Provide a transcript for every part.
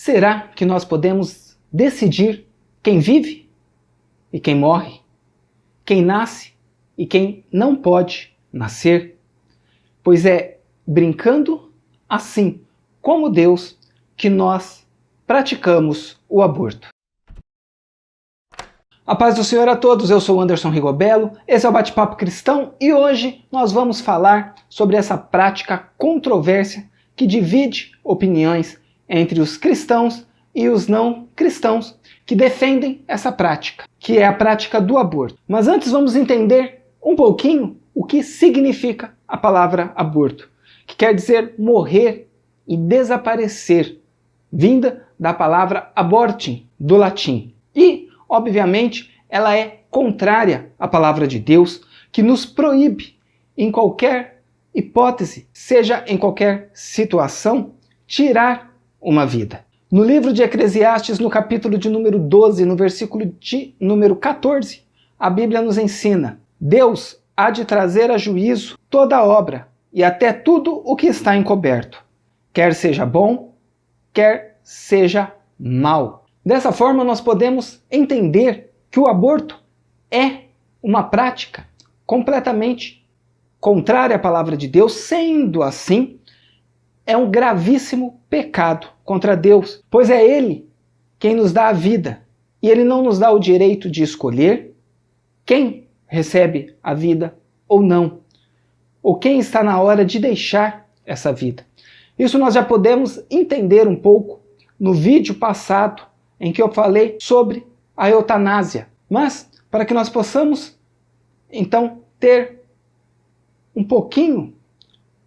Será que nós podemos decidir quem vive e quem morre? Quem nasce e quem não pode nascer? Pois é brincando assim como Deus que nós praticamos o aborto. A paz do Senhor a todos, eu sou Anderson Rigobello, esse é o Bate-Papo Cristão e hoje nós vamos falar sobre essa prática controvérsia que divide opiniões entre os cristãos e os não cristãos que defendem essa prática, que é a prática do aborto. Mas antes vamos entender um pouquinho o que significa a palavra aborto, que quer dizer morrer e desaparecer, vinda da palavra abortem, do latim. E, obviamente, ela é contrária à palavra de Deus, que nos proíbe, em qualquer hipótese, seja em qualquer situação, tirar uma vida. No livro de Eclesiastes, no capítulo de número 12, no versículo de número 14, a Bíblia nos ensina: Deus há de trazer a juízo toda a obra e até tudo o que está encoberto, quer seja bom, quer seja mal. Dessa forma, nós podemos entender que o aborto é uma prática completamente contrária à palavra de Deus, sendo assim, é um gravíssimo pecado contra Deus, pois é Ele quem nos dá a vida e Ele não nos dá o direito de escolher quem recebe a vida ou não, ou quem está na hora de deixar essa vida. Isso nós já podemos entender um pouco no vídeo passado em que eu falei sobre a eutanásia. Mas, para que nós possamos, então, ter um pouquinho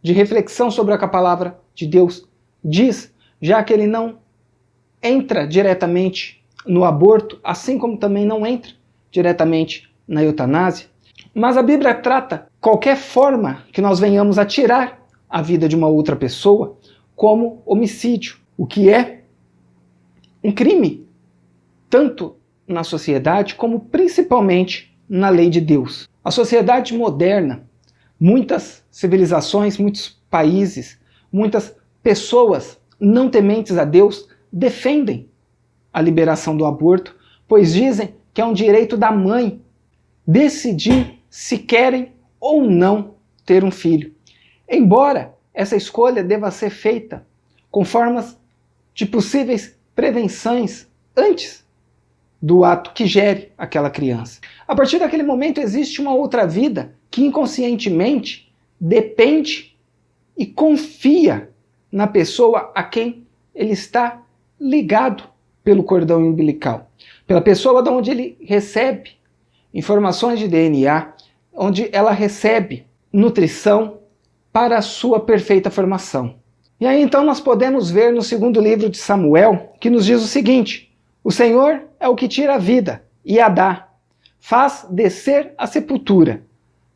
de reflexão sobre o que a palavra de Deus diz, já que ele não entra diretamente no aborto, assim como também não entra diretamente na eutanásia, mas a Bíblia trata qualquer forma que nós venhamos a tirar a vida de uma outra pessoa como homicídio, o que é um crime, tanto na sociedade como principalmente na lei de Deus. A sociedade moderna, muitas civilizações, muitos países, muitas pessoas não tementes a Deus defendem a liberação do aborto, pois dizem que é um direito da mãe decidir se querem ou não ter um filho. Embora essa escolha deva ser feita com formas de possíveis prevenções antes do ato que gere aquela criança. A partir daquele momento existe uma outra vida que inconscientemente depende e confia na pessoa a quem ele está ligado pelo cordão umbilical, pela pessoa de onde ele recebe informações de DNA, onde ela recebe nutrição para a sua perfeita formação. E aí então nós podemos ver no segundo livro de Samuel, que nos diz o seguinte: o Senhor é o que tira a vida e a dá, faz descer a sepultura,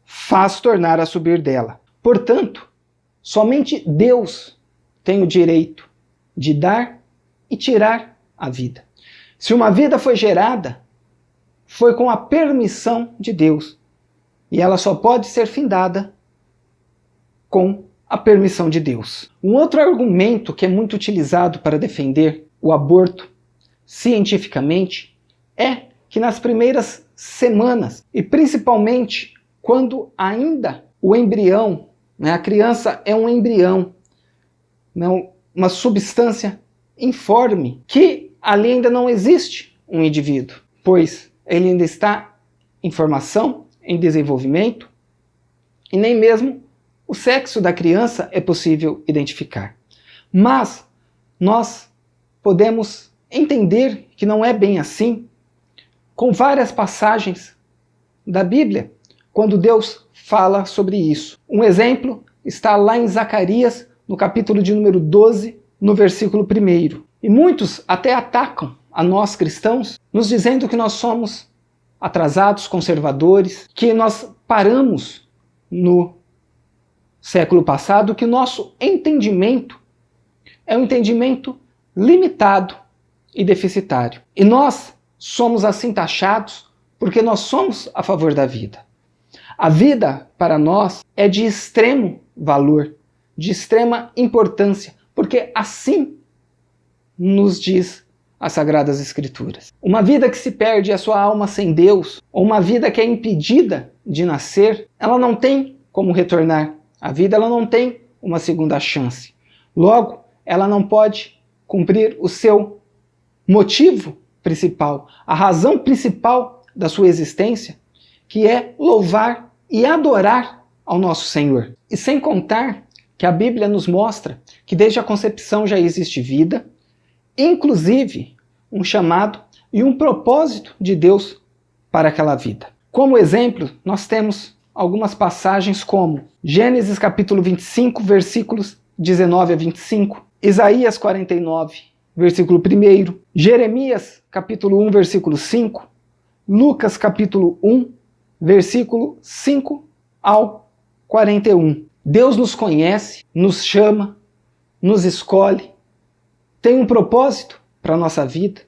faz tornar a subir dela. Portanto, somente Deus tem o direito de dar e tirar a vida. Se uma vida foi gerada, foi com a permissão de Deus, e ela só pode ser findada com a permissão de Deus. Um outro argumento que é muito utilizado para defender o aborto cientificamente é que nas primeiras semanas, e principalmente quando ainda o embrião, a criança é um embrião, uma substância informe, que ali ainda não existe um indivíduo, pois ele ainda está em formação, em desenvolvimento, e nem mesmo o sexo da criança é possível identificar. Mas nós podemos entender que não é bem assim com várias passagens da Bíblia, quando Deus fala sobre isso. Um exemplo está lá em Zacarias, no capítulo de número 12, no versículo 1. E muitos até atacam a nós cristãos, nos dizendo que nós somos atrasados, conservadores, que nós paramos no século passado, que o nosso entendimento é um entendimento limitado e deficitário. E nós somos assim taxados porque nós somos a favor da vida. A vida, para nós, é de extremo valor, de extrema importância, porque assim nos diz as Sagradas Escrituras. Uma vida que se perde a sua alma sem Deus, ou uma vida que é impedida de nascer, ela não tem como retornar à vida, ela não tem uma segunda chance. Logo, ela não pode cumprir o seu motivo principal, a razão principal da sua existência, que é louvar e adorar ao nosso Senhor. E sem contar que a Bíblia nos mostra que desde a concepção já existe vida, inclusive um chamado e um propósito de Deus para aquela vida. Como exemplo, nós temos algumas passagens como Gênesis capítulo 25, versículos 19 a 25, Isaías 49, versículo 1, Jeremias capítulo 1, versículo 5, Lucas capítulo 1, versículo 5 ao 41. Deus nos conhece, nos chama, nos escolhe, tem um propósito para a nossa vida,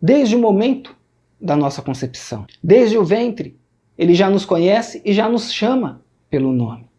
desde o momento da nossa concepção. Desde o ventre, Ele já nos conhece e já nos chama pelo nome.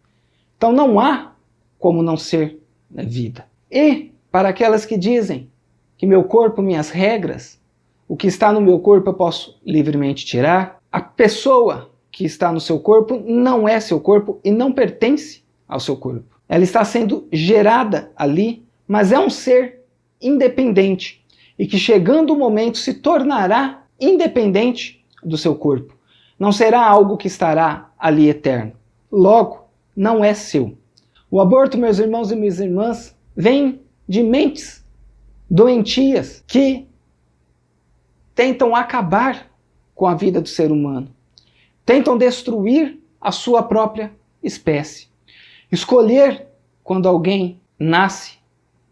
Então não há como não ser vida. E para aquelas que dizem que meu corpo, minhas regras, o que está no meu corpo eu posso livremente tirar, a pessoa que está no seu corpo não é seu corpo e não pertence ao seu corpo. Ela está sendo gerada ali, mas é um ser independente e que chegando o momento se tornará independente do seu corpo. Não será algo que estará ali eterno. Logo, não é seu. O aborto, meus irmãos e minhas irmãs, vem de mentes doentias que tentam acabar com a vida do ser humano. Tentam destruir a sua própria espécie. Escolher quando alguém nasce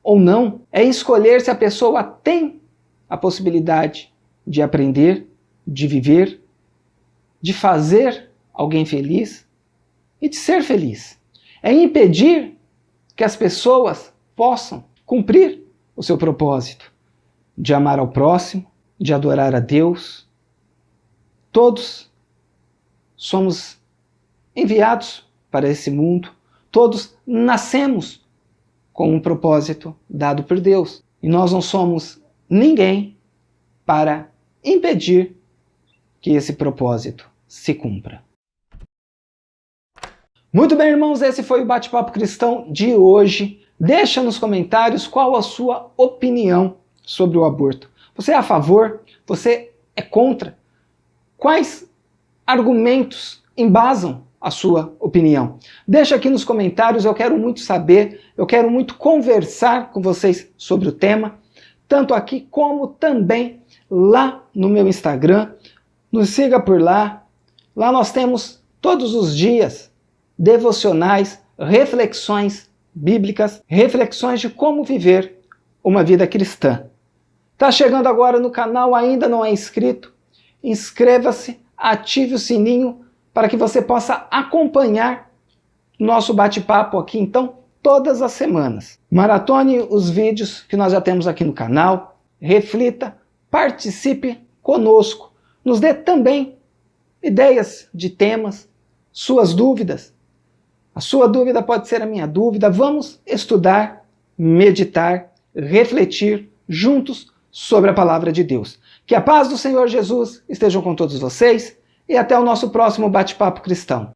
ou não é escolher se a pessoa tem a possibilidade de aprender, de viver, de fazer alguém feliz e de ser feliz. É impedir que as pessoas possam cumprir o seu propósito de amar ao próximo, de adorar a Deus. Todos somos enviados para esse mundo, todos nascemos com um propósito dado por Deus. E nós não somos ninguém para impedir que esse propósito se cumpra. Muito bem, irmãos, esse foi o Bate-Papo Cristão de hoje. Deixa nos comentários qual a sua opinião sobre o aborto. Você é a favor? Você é contra? Quais argumentos embasam a sua opinião? Deixa aqui nos comentários, eu quero muito saber, eu quero muito conversar com vocês sobre o tema, tanto aqui como também lá no meu Instagram. Nos siga por lá. Lá nós temos todos os dias devocionais, reflexões bíblicas, reflexões de como viver uma vida cristã. Está chegando agora no canal, ainda não é inscrito? Inscreva-se, ative o sininho para que você possa acompanhar nosso bate-papo aqui, então, todas as semanas. Maratone os vídeos que nós já temos aqui no canal, reflita, participe conosco, nos dê também ideias de temas, suas dúvidas. A sua dúvida pode ser a minha dúvida. Vamos estudar, meditar, refletir juntos sobre a palavra de Deus. Que a paz do Senhor Jesus esteja com todos vocês e até o nosso próximo Bate-Papo Cristão.